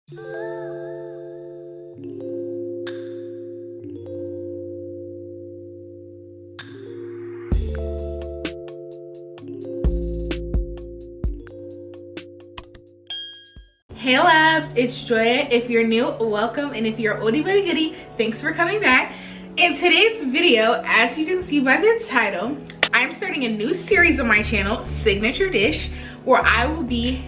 Hey loves, it's Joya. If you're new, welcome, and if you're oldie but a goodie, thanks for coming back. In today's video, as you can see by the title, I'm starting a new series on my channel, Signature Dish, where I will be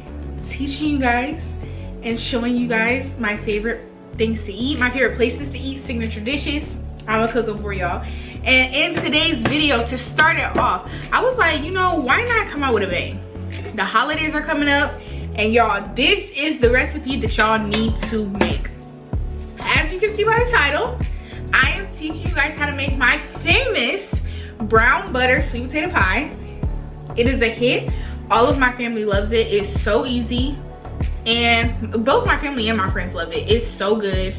teaching you guys and showing you guys my favorite things to eat, my favorite places to eat, signature dishes. I'm gonna cook them for y'all. And in today's video, to start it off, I was like, you know, why not come out with a bang? The holidays are coming up, and y'all, this is the recipe that y'all need to make. As you can see by the title, I am teaching you guys how to make my famous brown butter sweet potato pie. It is a hit. All of my family loves it. It's so easy, and both my family and my friends love it. It's so good.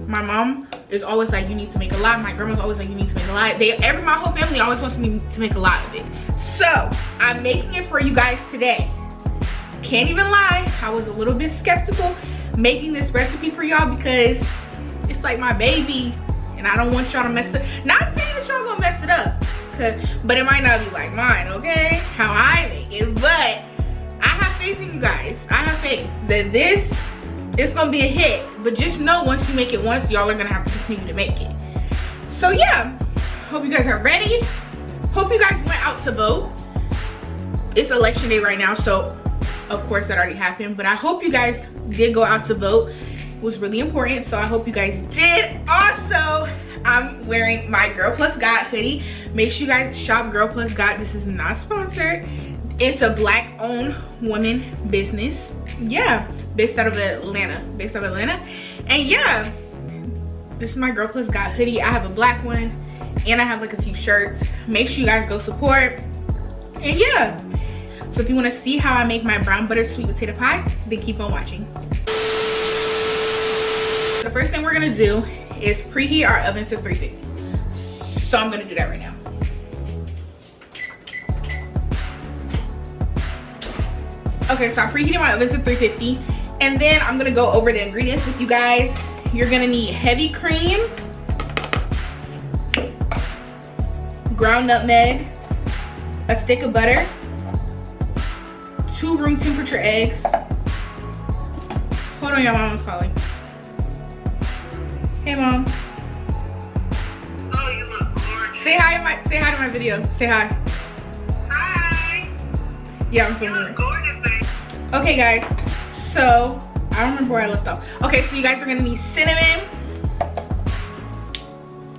My mom is always like, you need to make a lot. My grandma's always like, you need to make a lot. My whole family always wants me to make a lot of it. So I'm making it for you guys today. Can't even lie, I was a little bit skeptical making this recipe for y'all because it's like my baby and I don't want y'all to mess it up. Not saying that y'all gonna mess it up, but it might not be like mine, okay? How I make it, but I have faith in you guys. I have faith that this is gonna be a hit, but just know once you make it once, y'all are gonna have to continue to make it. So yeah, hope you guys are ready. Hope you guys went out to vote. It's election day right now, so of course that already happened, but I hope you guys did go out to vote. It was really important, so I hope you guys did. Also, I'm wearing my Girl Plus God hoodie. Make sure you guys shop Girl Plus God. This is not sponsored. It's a black owned woman business, yeah, based out of Atlanta. And yeah, this is my Girl Plus God hoodie. I have a black one and I have like a few shirts. Make sure you guys go support. And yeah, so if you want to see how I make my brown butter sweet potato pie, then keep on watching. The first thing we're gonna do is preheat our oven to 350. So I'm gonna do that right now. Okay, so I'm preheating my oven to 350, and then I'm gonna go over the ingredients with you guys. You're gonna need heavy cream, ground nutmeg, a stick of butter, 2 room temperature eggs. Hold on, your mom's calling. Hey mom. Oh, you look gorgeous. Say hi to my video. Say hi. Hi. Yeah, I'm You filming. look gorgeous, babe. Okay guys, so I don't remember where I left off. Okay, so you guys are gonna need cinnamon,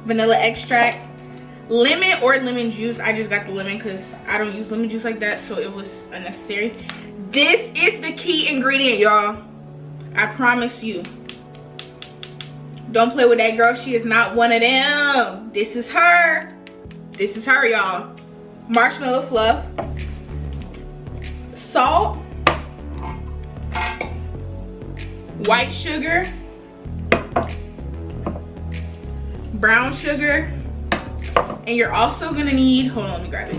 vanilla extract, lemon or lemon juice. I just got the lemon because I don't use lemon juice like that, so it was unnecessary. This is the key ingredient, y'all. I promise you. Don't play with that girl. She is not one of them. This is her. This is her, y'all. Marshmallow fluff, salt, white sugar, brown sugar, and you're also gonna need, hold on, let me grab it.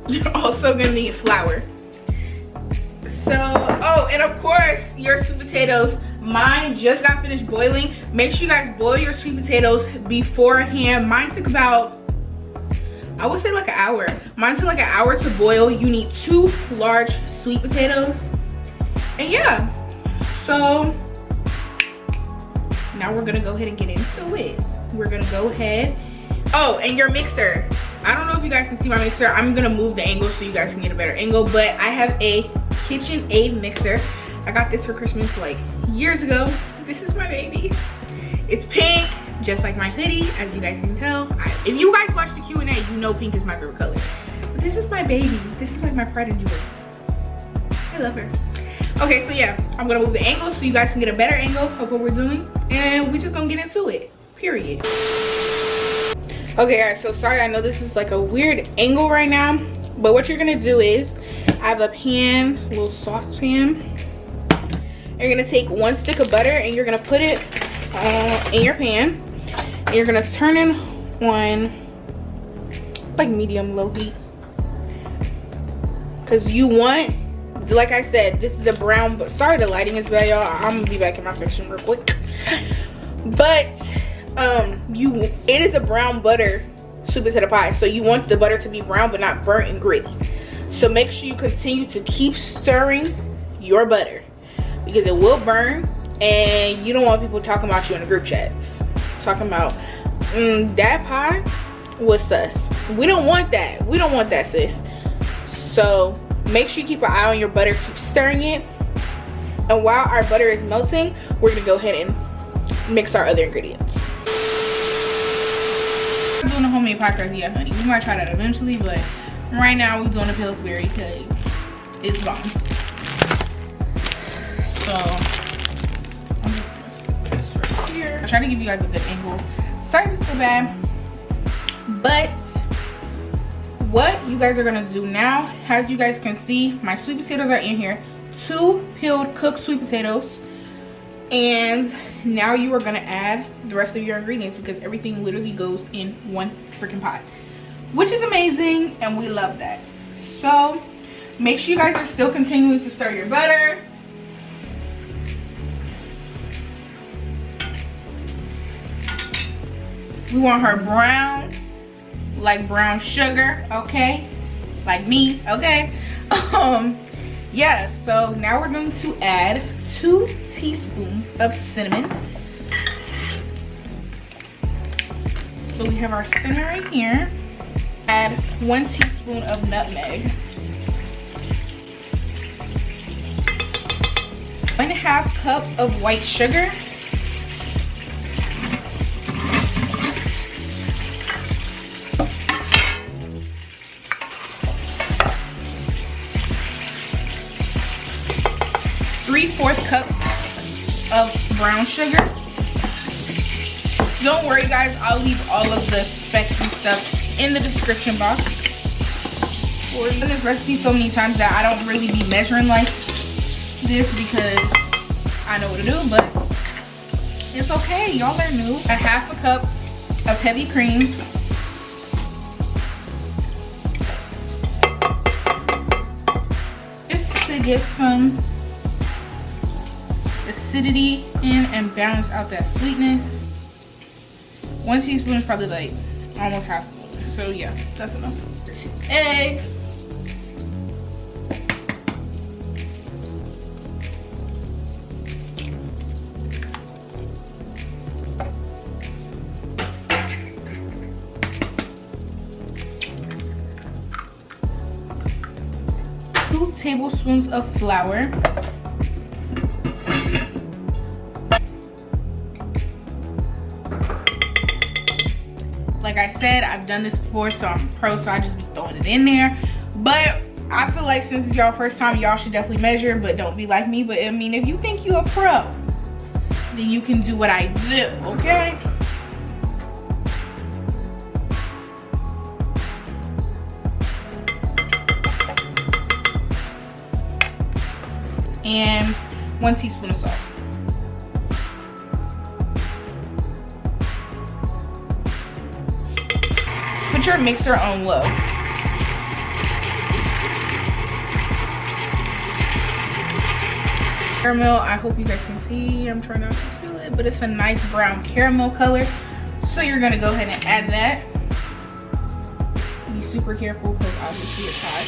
You're also gonna need flour. So, oh, and of course, your sweet potatoes. Mine just got finished boiling. Make sure you guys boil your sweet potatoes beforehand. Mine took about, I would say like an hour. Mine took like an hour to boil. You need 2 large sweet potatoes. And yeah, so now we're gonna go ahead and get into it. We're gonna go ahead. Oh, and your mixer. I don't know if you guys can see my mixer. I'm gonna move the angle so you guys can get a better angle, but I have a KitchenAid mixer. I got this for Christmas like years ago. This is my baby. It's pink, just like my hoodie, as you guys can tell. If you guys watch the Q&A, you know pink is my favorite color. But this is my baby. This is like my pride and joy. I love her. Okay, so yeah, I'm gonna move the angle so you guys can get a better angle of what we're doing, and we're just gonna get into it, period. Okay guys, so sorry, I know this is like a weird angle right now, but what you're gonna do is, I have a pan, a little saucepan. You're gonna take 1 stick of butter and you're gonna put it in your pan. And you're gonna turn it on like medium low heat, because you want, like I said, this is a brown, but sorry the lighting is bad, y'all. I'm gonna be back in my section real quick. But it is a brown butter sweet potato pie, so you want the butter to be brown but not burnt and gritty. So make sure you continue to keep stirring your butter, because it will burn, and you don't want people talking about you in the group chats, talking about that pie was sus. We don't want that. We don't want that, sis. So make sure you keep an eye on your butter, keep stirring it. And while our butter is melting, we're gonna go ahead and mix our other ingredients. I'm doing a homemade pie crust, yeah, honey. We might try that eventually, but right now we're doing a Pillsbury because it's bomb. So I'm just gonna put this right here. I try to give you guys a good angle. Sorry if it's so bad, but what you guys are gonna do now, as you guys can see, my sweet potatoes are in here, 2 peeled cooked sweet potatoes, and now you are gonna add the rest of your ingredients, because everything literally goes in one freaking pot, which is amazing, and we love that. So make sure you guys are still continuing to stir your butter. We want her brown, like brown sugar, okay? Like me, okay? Yeah, so now we're going to add 2 teaspoons of cinnamon. So we have our cinnamon right here. Add 1 teaspoon of nutmeg. 1/2 cup of white sugar. 3/4 cups of brown sugar. Don't worry guys, I'll leave all of the specs and stuff in the description box. I've done this recipe so many times that I don't really be measuring like this because I know what to do, but it's okay, y'all are new. 1/2 cup of heavy cream. Just to get some acidity in and balance out that sweetness. 1 teaspoon is probably like almost half full, so yeah, that's enough. 2 eggs. Two tablespoons of flour. Like I said, I've done this before, so I'm pro, so I just be throwing it in there. But I feel like since it's y'all first time, y'all should definitely measure, but don't be like me. But I mean, if you think you're a pro, then you can do what I do, okay? And 1 teaspoon of salt. Put your mixer on low. Caramel, I hope you guys can see. I'm trying not to spill it, but it's a nice brown caramel color. So you're gonna go ahead and add that. Be super careful because obviously it's hot.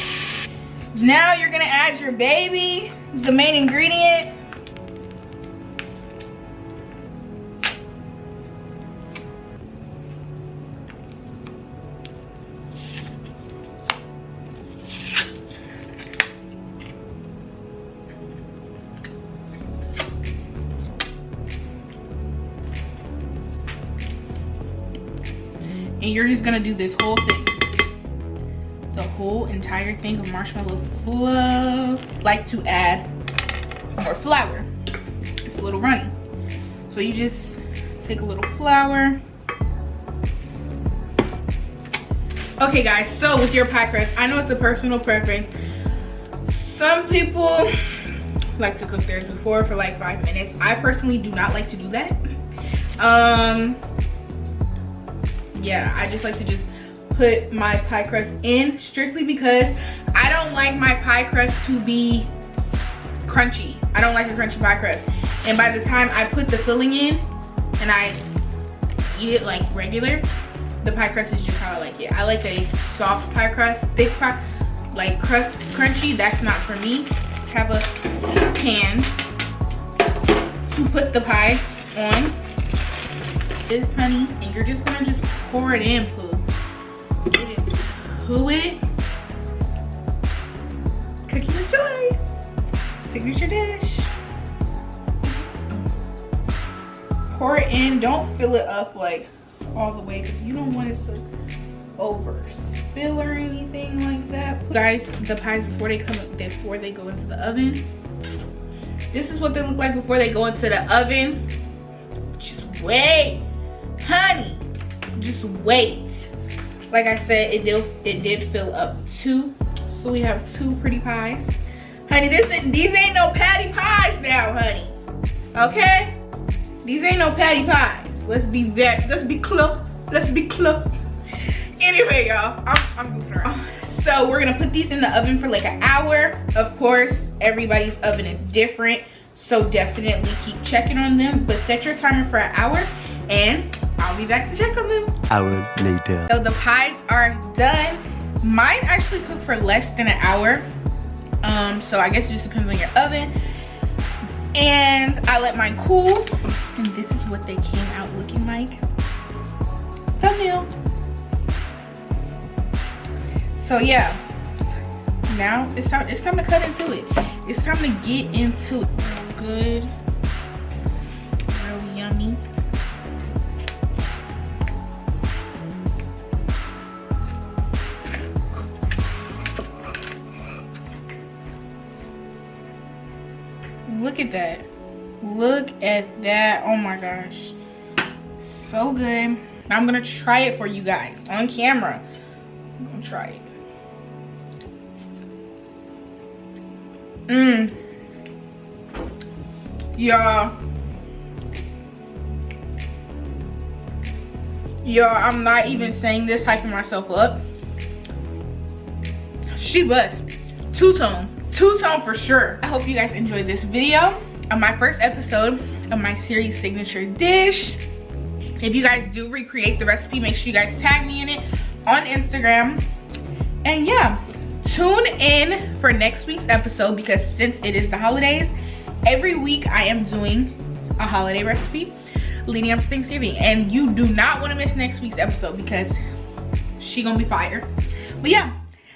Now you're gonna add your baby, the main ingredient. And you're just gonna do this whole thing. The whole entire thing of marshmallow fluff. Like to add more flour. It's a little runny. So you just take a little flour. Okay guys, so with your pie crust, I know it's a personal preference. Some people like to cook theirs before for like 5 minutes. I personally do not like to do that. yeah, I just like to just put my pie crust in strictly because I don't like my pie crust to be crunchy. I don't like a crunchy pie crust. And by the time I put the filling in and I eat it like regular, the pie crust is just how I like it. I like a soft pie crust, thick pie, like crust crunchy. That's not for me. Have a pan to put the pie on. This, honey, and you're just gonna just pour it in, poo. Put it into it. Cooking with Joy. Signature dish. Pour it in. Don't fill it up like all the way because you don't want it to overspill or anything like that. Guys, the pies before they go into the oven. This is what they look like before they go into the oven. Just wait, honey. Just wait. Like I said, it did fill up too. So we have 2 pretty pies. Honey, these ain't no patty pies now, honey. Okay? These ain't no patty pies. Let's be clear. Let's be clear. Anyway, y'all, I'm moving around. So we're gonna put these in the oven for like an hour. Of course, everybody's oven is different, so definitely keep checking on them. But set your timer for an hour, and I'll be back to check on them. Hour later. So the pies are done. Mine actually cooked for less than an hour. So I guess it just depends on your oven. And I let mine cool, and this is what they came out looking like. Thumbnail. So yeah, now it's time to cut into it. It's time to get into it. Good, real yummy. Look at that. Look at that. Oh my gosh. So good. Now I'm gonna try it for you guys on camera. I'm gonna try it. Y'all, I'm not even saying this, hyping myself up. She bust. Two-tone for sure. I hope you guys enjoyed this video on my first episode of my series Signature Dish. If you guys do recreate the recipe, make sure you guys tag me in it on Instagram. And yeah, tune in for next week's episode because since it is the holidays, every week I am doing a holiday recipe leading up to Thanksgiving. And you do not want to miss next week's episode because she gonna be fire. But yeah,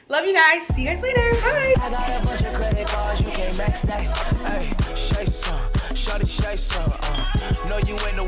love you guys. See you guys later. Bye. I got a bunch of credit cards, you can't max that. Hey, say some, shawty say some. Know you ain't the